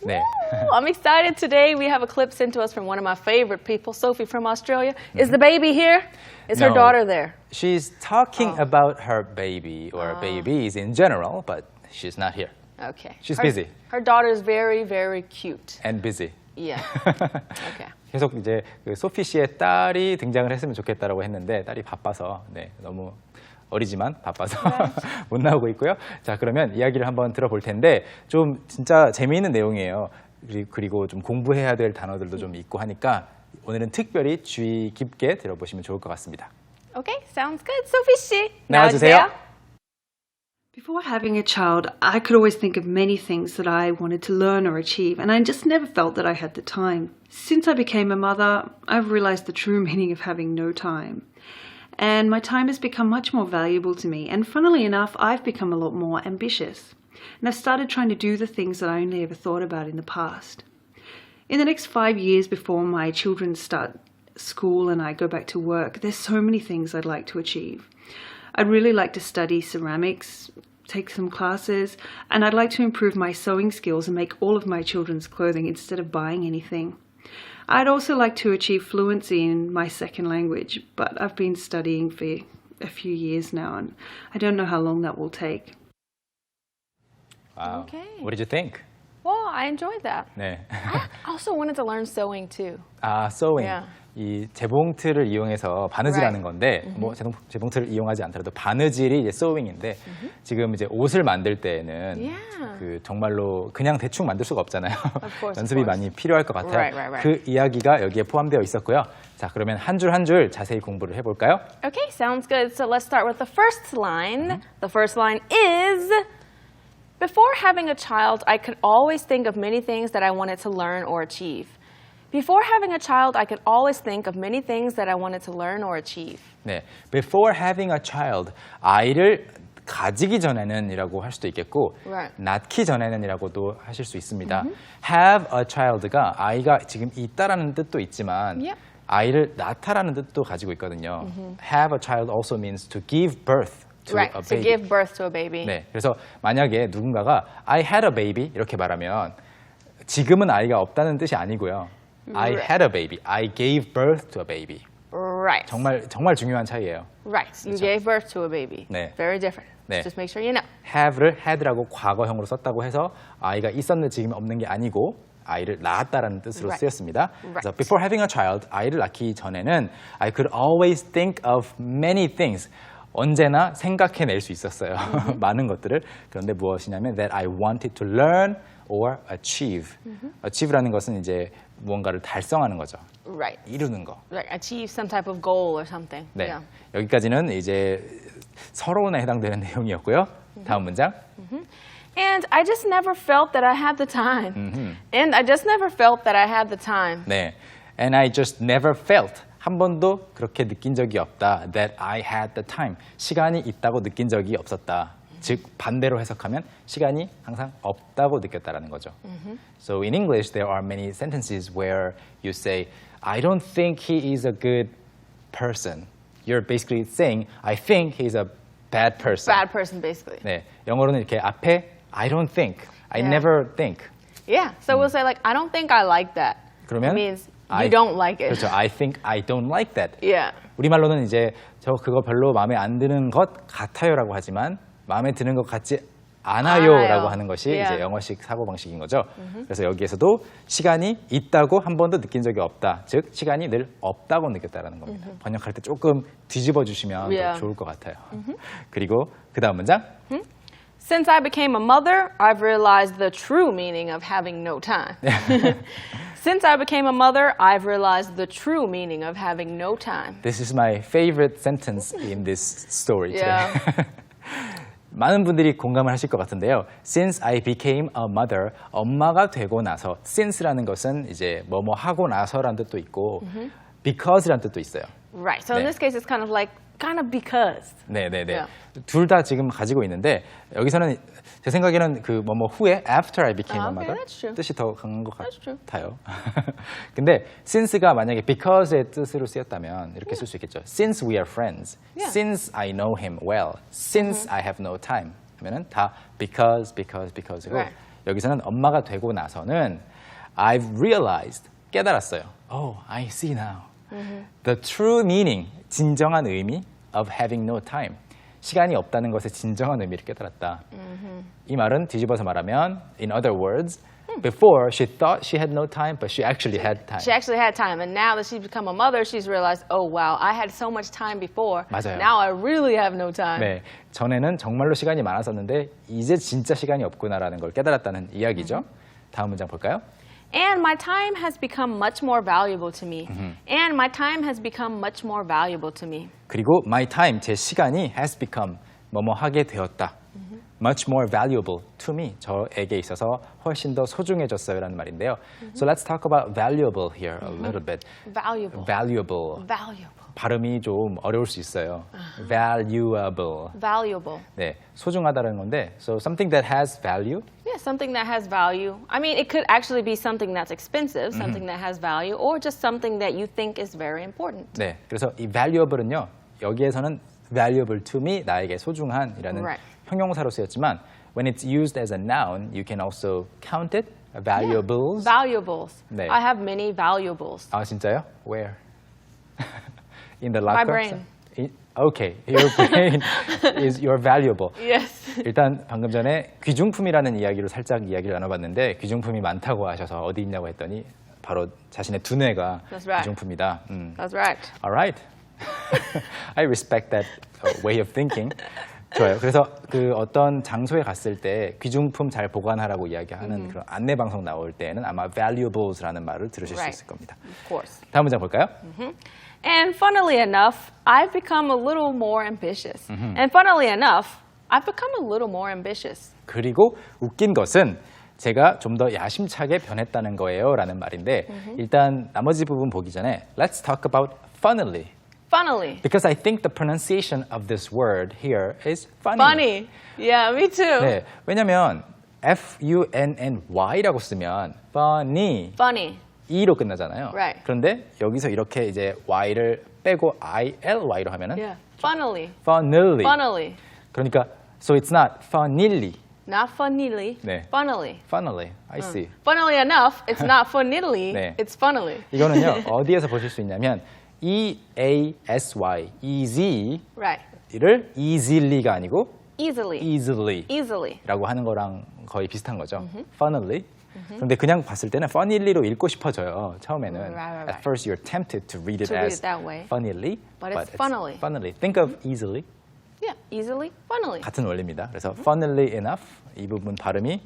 네. Ooh, I'm excited. Today we have a clip sent to us from one of my favorite people, Sophie from Australia. Is the baby here? Is her daughter there? She's talking about her baby or babies in general, but she's not here. Okay. She's busy. Her daughter is very, very cute. And busy. Yeah. Okay. 계속 이제 그 소피 씨의 딸이 등장을 했으면 좋겠다라고 했는데 딸이 바빠서 너무 어리지만 바빠서 못 나오고 있고요. 자, 그러면 이야기를 한번 들어볼 텐데 좀 진짜 재미있는 내용이에요. 그리고 좀 공부해야 될 단어들도 좀 있고 하니까 오늘은 특별히 주의 깊게 들어보시면 좋을 것 같습니다. Okay, sounds good. Sophie 씨, 나와주세요. Before having a child, I could always think of many things that I wanted to learn or achieve, and I just never felt that I had the time. Since I became a mother, I've realized the true meaning of having no time. And my time has become much more valuable to me, and funnily enough, I've become a lot more ambitious. And I've started trying to do the things that I only ever thought about in the past. In the next 5 years before my children start school and I go back to work, there's so many things I'd like to achieve. I'd really like to study ceramics, take some classes, and I'd like to improve my sewing skills and make all of my children's clothing instead of buying anything. I'd also like to achieve fluency in my second language, but I've been studying for a few years now, and I don't know how long that will take. Wow. Okay. What did you think? Well, I enjoyed that. 네. I also wanted to learn sewing too. 아, sewing. Yeah. 이 재봉틀을 이용해서 바느질하는 건데 뭐 재봉틀을 이용하지 않더라도 바느질이 이제 sewing인데 지금 이제 옷을 만들 때에는 그 정말로 그냥 대충 만들 수가 없잖아요. 연습이 많이 필요할 것 같아요. Right. 그 이야기가 여기에 포함되어 있었고요. 자, 그러면 한 줄 한 줄 자세히 공부를 해볼까요? Okay, sounds good. So let's start with the first line. The first line is, before having a child, I could always think of many things that I wanted to learn or achieve. Before having a child, I could always think of many things that I wanted to learn or achieve. 네, before having a child, 아이를 가지기 전에는이라고 할 수도 있겠고, 낳기 전에는이라고도 하실 수 있습니다. Have a child가 아이가 지금 있다라는 뜻도 있지만, 아이를 낳다라는 뜻도 가지고 있거든요. Have a child also means to give birth to a baby. To give birth to a baby. 네, 그래서 만약에 누군가가 I had a baby 이렇게 말하면 지금은 아이가 없다는 뜻이 아니고요. I had a baby. I gave birth to a baby. Right. 정말 중요한 차이예요. Right. You gave birth to a baby. 네. Very different. 네. Just make sure you know. have를 had라고 과거형으로 썼다고 해서 아이가 있었는데 지금 없는 게 아니고 아이를 낳았다라는 뜻으로 쓰였습니다. 그래서 before having a child, 아이를 낳기 전에는 I could always think of many things. 언제나 생각해낼 수 있었어요. 많은 것들을. 그런데 무엇이냐면 that I wanted to learn or achieve. achieve라는 것은 이제 무언가를 달성하는 거죠. Right. 이루는 거. Right. Achieve some type of goal or something. 네. Yeah. 여기까지는 이제 서론에 해당되는 내용이었고요. 다음 문장. And I just never felt that I had the time. And I just never felt that I had the time. 네. And I just never felt. 한 번도 그렇게 느낀 적이 없다. That I had the time. 시간이 있다고 느낀 적이 없었다. 즉 반대로 해석하면 시간이 항상 없다고 느꼈다라는 거죠. So in English there are many sentences where you say I don't think he is a good person. You're basically saying I think he's a bad person. Bad person basically. 네. 영어로는 이렇게 앞에 I don't think, I never think. Yeah. So we'll say like I don't think I like that. 그러면 It means you don't like it. 그렇죠. I think I don't like that. Yeah. 우리말로는 이제 저 그거 별로 마음에 안 드는 것 같아요라고 하지만 마음에 드는 것 같지 않아요라고 하는 것이 이제 영어식 사고방식인 거죠. 그래서 여기에서도 시간이 있다고 한 번도 느낀 적이 없다. 즉 시간이 늘 없다고 느꼈다라는 겁니다. 번역할 때 조금 뒤집어 주시면 더 좋을 것 같아요. 그리고 그 다음 문장. Since I became a mother, I've realized the true meaning of having no time. Since I became a mother, I've realized the true meaning of having no time. This is my favorite sentence in this story today. 많은 분들이 공감을 하실 것 같은데요. Since I became a mother, 엄마가 되고 나서, since라는 것은 이제 뭐뭐 하고 나서라는 뜻도 있고, because라는 뜻도 있어요. Right. So in this case, it's kind of because. 네네네. 둘 다 지금 가지고 있는데 여기서는 제 생각에는 그 뭐뭐 후에 after I became a mother 뜻이 더 강한 것 같아요. 근데 since가 만약에 because의 뜻으로 쓰였다면 이렇게 쓸 수 있겠죠. Since we are friends, since I know him well, since I have no time 하면은 다 because고 여기서는 엄마가 되고 나서는 I've realized, 깨달았어요. Oh, I see now. The true meaning, 진정한 의미 of having no time. 시간이 없다는 것의 진정한 의미를 깨달았다. 이 말은 뒤집어서 말하면 in other words, before she thought she had no time, but she actually had time. She actually had time, and now that she's become a mother, she's realized, oh wow, I had so much time before. 맞아요. Now I really have no time. 네, 전에는 정말로 시간이 많았었는데 이제 진짜 시간이 없구나라는 걸 깨달았다는 이야기죠. 다음 문장 볼까요? And my time has become much more valuable to me. And my time has become much more valuable to me. 그리고 my time, 제 시간이 has become, 뭐뭐 하게 되었다. Much more valuable to me, 저에게 있어서 훨씬 더 소중해졌어요 라는 말인데요. So let's talk about valuable here a little bit. Valuable. Valuable. Valuable. 발음이 좀 어려울 수 있어요. Valuable. Valuable. 네, 소중하다는 건데, so something that has value. Yeah, something that has value. I mean, it could actually be something that's expensive, something that has value, or just something that you think is very important. 네, 그래서 이 valuable은요, 여기에서는 valuable to me, 나에게 소중한이라는 Right. 형용사로 쓰였지만, when it's used as a noun, you can also count it. Valuables. Valuables. 네. I have many valuables. 아 진짜요? Where? In the locker? brain. Okay, your brain is your valuable. Yes. 일단 방금 전에 귀중품이라는 이야기로 살짝 이야기를 나눠봤는데 귀중품이 많다고 하셔서 어디 있냐고 했더니 바로 자신의 두뇌가 That's right. 귀중품이다. That's right. All right. I respect that way of thinking. 좋아요. 그래서 그 어떤 장소에 갔을 때 귀중품 잘 보관하라고 이야기하는 그런 안내 방송 나올 때에는 아마 valuables라는 말을 들으실 Right. 수 있을 겁니다. Of course. 다음 문장 볼까요? And funnily enough, I've become a little more ambitious. And funnily enough, I've become a little more ambitious. 그리고 웃긴 것은 제가 좀 더 야심차게 변했다는 거예요 라는 말인데 일단 나머지 부분 보기 전에 Let's talk about funnily. Funnily. Because I think the pronunciation of this word here is funny. Funny. Yeah, me too. 네, 왜냐면 F-U-N-N-Y라고 쓰면 funny, Funny. E로 끝나잖아요. Right. 그런데 여기서 이렇게 이제 Y를 빼고 I-L-Y로 하면은 Yeah. Funnily. funnily. Funnily. 그러니까 so it's not funnily. Not funnily. 네. Funnily. Funnily. I see. Funnily enough, it's not funnily. 네. It's funnily. 이거는요 어디에서 보실 수 있냐면 E-A-S-Y, easy를 Right. easily가 아니고 Easily. easily Easily. 라고 하는 거랑 거의 비슷한 거죠. funnily. 그런데 그냥 봤을 때는 funnyly로 읽고 싶어져요. 처음에는. Right. At first you're tempted to read it To read as it that way. funnily, But it's funnily. funnily. Think of easily. Yeah. Easily. Funnily. 같은 원리입니다. 그래서 funnily enough 이 부분 발음이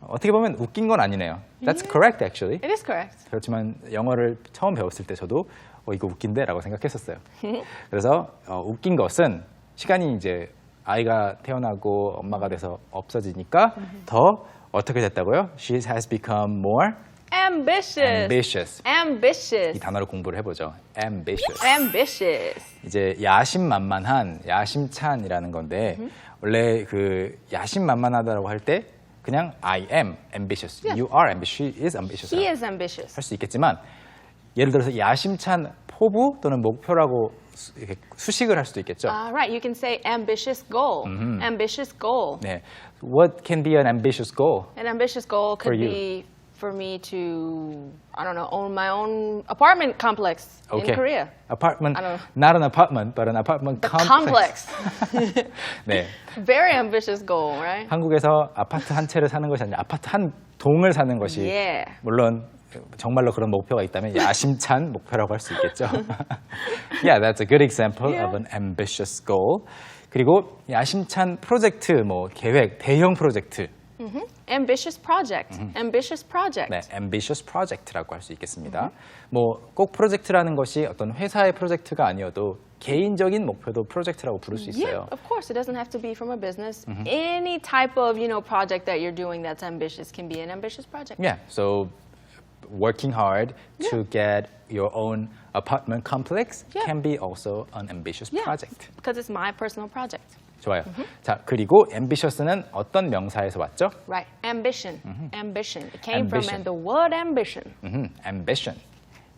어떻게 보면 웃긴 건 아니네요. That's correct actually. It is correct. 그렇지만 영어를 처음 배웠을 때 저도 이거 웃긴데 라고 생각했었어요. 그래서 웃긴 것은 시간이 이제 아이가 태어나고 엄마가 돼서 없어지니까 더 어떻게 됐다고요? She has become more Ambitious. ambitious. 이 Ambitious. 단어를 공부를 해보죠. ambitious. Ambitious. 이제 야심만만한, 야심찬이라는 건데 원래 그 야심만만하다라고 할 때 그냥 I am ambitious, you are ambitious, she is ambitious He is ambitious. 할 수 있겠지만 예를 들어서 야심찬 포부 또는 목표라고 이렇게 수식을 할 수도 있겠죠. Right. You can say ambitious goal. Ambitious goal. 네, what can be an ambitious goal? An ambitious goal For could you. be for me to, I don't know, own my own apartment complex Okay. in Korea. Apartment, I don't know. not an apartment, but an apartment complex. 네, Very ambitious goal, right? 한국에서 아파트 한 채를 사는 것이 아니라 아파트 한 동을 사는 것이 Yeah. 물론 정말로 그런 목표가 있다면 야심찬 목표라고 할 수 있겠죠. Yeah, that's a good example Yeah. of an ambitious goal. 그리고 야심찬 프로젝트, 뭐 계획, 대형 프로젝트. Ambitious project. Ambitious project. 네, ambitious project라고 할 수 있겠습니다. 뭐 꼭 프로젝트라는 것이 어떤 회사의 프로젝트가 아니어도 개인적인 목표도 프로젝트라고 부를 수 Yeah, 있어요. of course. It doesn't have to be from a business. Any type of, project that you're doing that's ambitious can be an ambitious project. Yeah, so working hard to get your own apartment complex Yeah. can be also an ambitious Yeah, project. because it's my personal project. 좋아요. 자, 그리고 ambitious는 어떤 명사에서 왔죠? Right. Ambition. Ambition. It came Ambition. from the word ambition. ambition.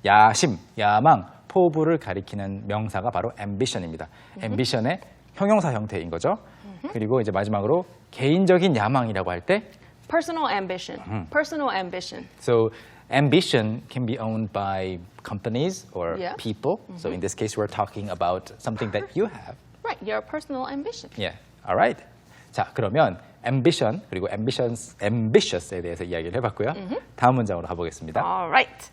야심, 야망, 포부를 가리키는 명사가 바로 ambition입니다. ambition의 형용사 형태인 거죠. 그리고 이제 마지막으로 개인적인 야망이라고 할 때 personal ambition. Personal ambition. So ambition can be owned by companies or Yeah. people. So in this case, we're talking about something that you have. Right, your personal ambition. Yeah. Alright. 자, 그러면 ambition 그리고 ambitious에 대해서 이야기를 해봤고요. 다음 문장으로 가보겠습니다. All right.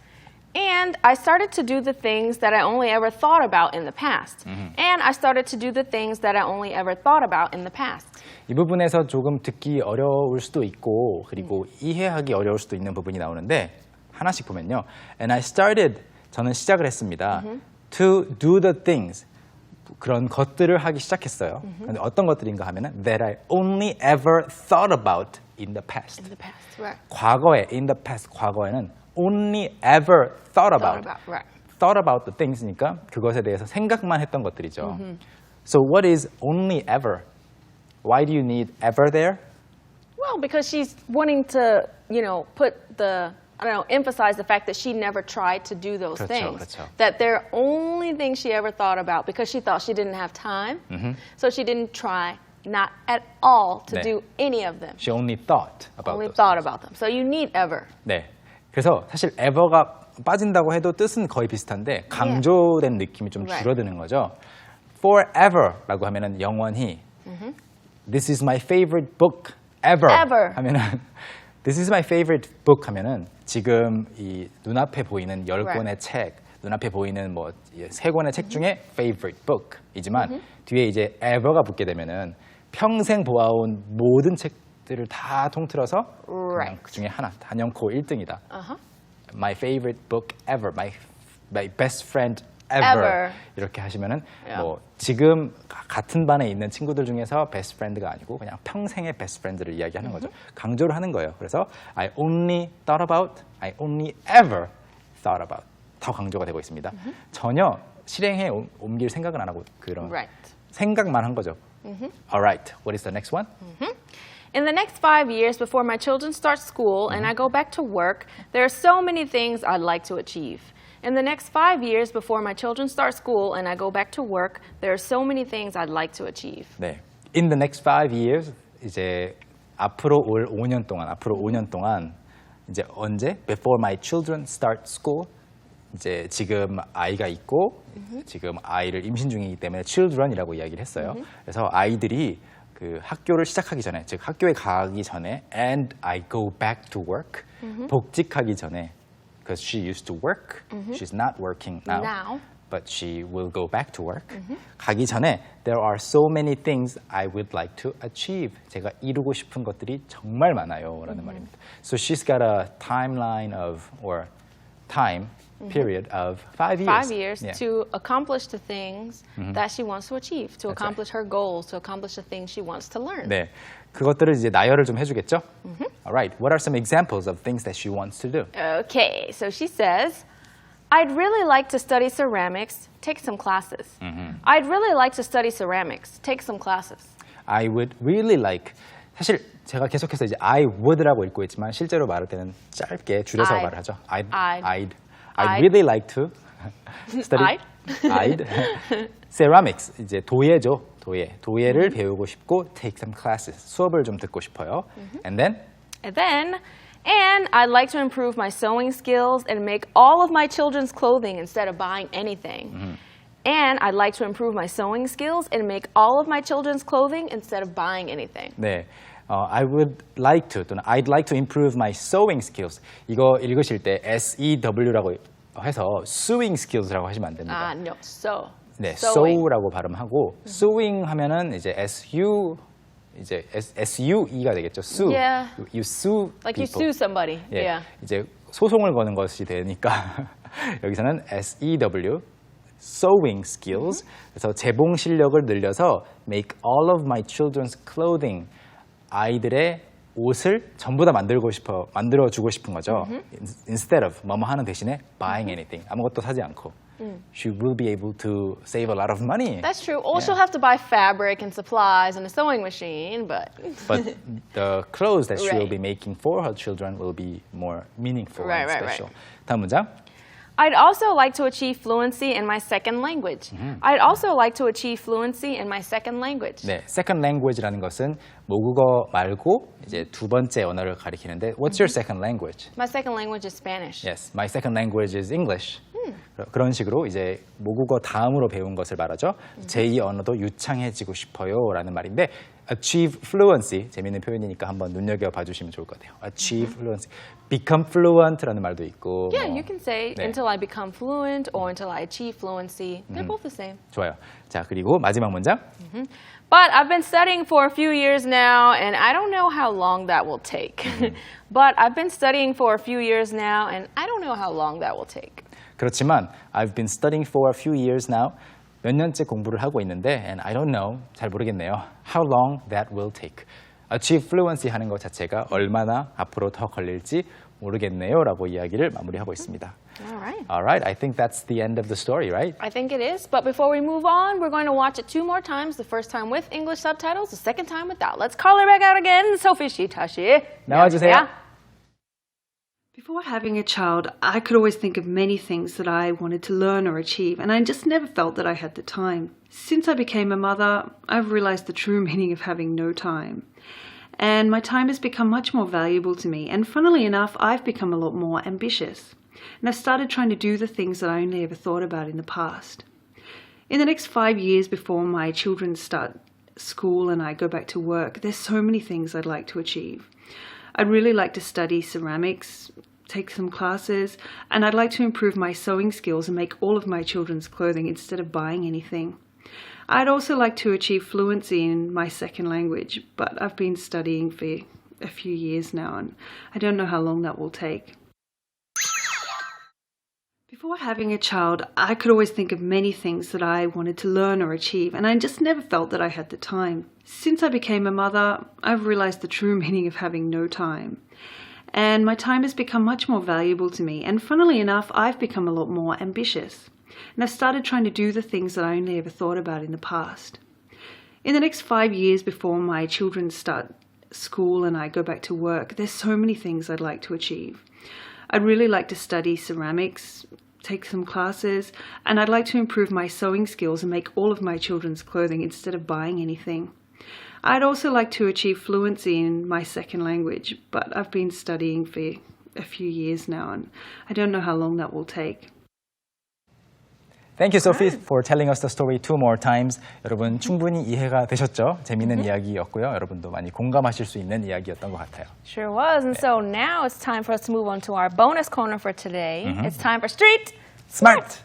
And I started to do the things that I only ever thought about in the past. And I started to do the things that I only ever thought about in the past. 이 부분에서 조금 듣기 어려울 수도 있고 그리고 이해하기 어려울 수도 있는 부분이 나오는데 하나씩 보면요. And I started, 저는 시작을 했습니다. To do the things, 그런 것들을 하기 시작했어요. 그런데 어떤 것들인가 하면은 that I only ever thought about in the past. In the past, right. 과거에, in the past, 과거에는 only ever thought about. Right. Thought about the things니까 그것에 대해서 생각만 했던 것들이죠. So what is only ever? Why do you need ever there? Well, because she's wanting to, put the, emphasize the fact that she never tried to do those 그렇죠, things. 그렇죠. That they're only things she ever thought about because she thought she didn't have time. So she didn't try, not at all, to 네. do any of them. She only thought about Only those thought things. about them. So you need ever. 네. 그래서 사실 ever가 빠진다고 해도 뜻은 거의 비슷한데 강조된 느낌이 좀 Right. 줄어드는 거죠. Forever라고 하면은 영원히. This is my favorite book ever. Ever. 하면은 This is my favorite book 하면은 지금 이 눈앞에 보이는 10권의 책, 눈앞에 보이는 뭐 3권의 책 중에 favorite book이지만 뒤에 이제 ever가 붙게 되면은 평생 보아온 모든 책들을 다 통틀어서 그냥 Right. 그 중에 하나, 단연코 1등이다. My favorite book ever, my best friend ever. Ever. 이렇게 하시면은 Yeah. 뭐 지금 같은 반에 있는 친구들 중에서 베스트 프렌드가 아니고 그냥 평생의 베스트 프렌드를 이야기하는 거죠. 강조를 하는 거예요. 그래서 I only thought about, I only ever thought about. 더 강조가 되고 있습니다. 전혀 실행에 옮길 생각은 안 하고 그런 Right. 생각만 한 거죠. Alright, what is the next one? In the next 5 years before my children start school and I go back to work, there are so many things I'd like to achieve. In the next 5 years before my children start school and I go back to work, there are so many things I'd like to achieve. 네. In the next 5 years, 이제 앞으로 올 5년 동안 이제 언제? Before my children start school. 이제 지금 아이가 있고 지금 아이를 임신 중이기 때문에 children이라고 이야기를 했어요. 그래서 아이들이 그 학교를 시작하기 전에, 즉 학교에 가기 전에 and I go back to work. 복직하기 전에 because she used to work. She's not working now. But she will go back to work. 가기 전에 there are so many things I would like to achieve. 제가 이루고 싶은 것들이 정말 많아요. 라는 말입니다. So she's got a timeline of, or time period of 5 years. 5 years Yeah. to accomplish the things that she wants to achieve, to accomplish her goals, to accomplish the things she wants to learn. 네, 그것들을 이제 나열을 좀 해주겠죠? Alright, what are some examples of things that she wants to do? Okay, so she says, I'd really like to study ceramics, take some classes. I'd really like to study ceramics, take some classes. I would really like. 사실 제가 계속해서 이제 I would라고 읽고 있지만 실제로 말할 때는 짧게 줄여서 I'd. 말을 하죠. I'd I'd. really like to study. I'd. ceramics 이제 도예죠. 도예를 배우고 싶고 take some classes. 수업을 좀 듣고 싶어요. And then And I'd like to improve my sewing skills and make all of my children's clothing instead of buying anything. And I'd like to improve my sewing skills and make all of my children's clothing instead of buying anything. 네. I would like to 또는 I'd like to improve my sewing skills. 이거 읽으실 때 SEW라고 해서 sewing skills라고 하시면 안 됩니다. No, sew. 네, Sewing. sew라고 발음하고 sewing 하면은 이제 SUE가 되겠죠. sue. Yeah. You sue Like you people. sue somebody. 예, Yeah. 이제 소송을 거는 것이 되니까 여기서는 SEW sewing skills. 그래서 재봉 실력을 늘려서 make all of my children's clothing. 아이들의 옷을 전부 다 만들어주고 싶은 거죠. Instead of 뭐뭐 하는 대신에 buying anything. 아무것도 사지 않고. She will be able to save a lot of money. That's true. Or she'll have to buy fabric and supplies and a sewing machine, but But the clothes that she will Right. be making for her children will be more meaningful Right, and right, special. 다음 문장. I'd also like to achieve fluency in my second language. I'd also like to achieve fluency in my second language. 네, second language라는 것은 모국어 말고 이제 두 번째 언어를 가리키는데 What's your second language? My second language is Spanish. Yes, my second language is English. 그런 식으로 이제 모국어 다음으로 배운 것을 말하죠. 제2 언어도 유창해지고 싶어요라는 말인데 achieve fluency 재미있는 표현이니까 한번 눈여겨봐 주시면 좋을 것 같아요. achieve fluency, become fluent라는 말도 있고. Yeah, you can say 네. until I become fluent or until I achieve fluency. They're both the same. 좋아요. 자, 그리고 마지막 문장. But I've been studying for a few years now, and I don't know how long that will take. But I've been studying for a few years now, and I don't know how long that will take. 그렇지만 I've been studying for a few years now. 몇 년째 공부를 하고 있는데 and I don't know, 잘 모르겠네요. How long that will take. achieve fluency 하는 것 자체가 얼마나 앞으로 더 걸릴지 모르겠네요 라고 이야기를 마무리하고 있습니다. All right. I think that's the end of the story, right? I think it is. But before we move on, we're going to watch it 2 more times. The first time with English subtitles, the second time without. Let's call her back out again. 소피 씨 다시 나와주세요. Before having a child, I could always think of many things that I wanted to learn or achieve, and I just never felt that I had the time. Since I became a mother, I've realized the true meaning of having no time. And my time has become much more valuable to me, and funnily enough, I've become a lot more ambitious. And I've started trying to do the things that I only ever thought about in the past. In the next 5 years before my children start school and I go back to work, there's so many things I'd like to achieve. I'd really like to study ceramics, take some classes, and I'd like to improve my sewing skills and make all of my children's clothing instead of buying anything. I'd also like to achieve fluency in my second language, but I've been studying for a few years now, and I don't know how long that will take. Before having a child, I could always think of many things that I wanted to learn or achieve, and I just never felt that I had the time. Since I became a mother, I've realized the true meaning of having no time. And my time has become much more valuable to me, and funnily enough, I've become a lot more ambitious. And I've started trying to do the things that I only ever thought about in the past. In the next 5 years before my children start school and I go back to work, there's so many things I'd like to achieve. I'd really like to study ceramics, take some classes, and I'd like to improve my sewing skills and make all of my children's clothing instead of buying anything. I'd also like to achieve fluency in my second language, but I've been studying for a few years now, and I don't know how long that will take. Thank you, Sophie, for telling us the story 2 more times. 여러분 충분히 이해가 되셨죠? 재미있는 이야기였고요. 여러분도 많이 공감하실 수 있는 이야기였던 것 같아요. Sure was. And so now it's time for us to move on to our bonus corner for today. It's time for Street Smart!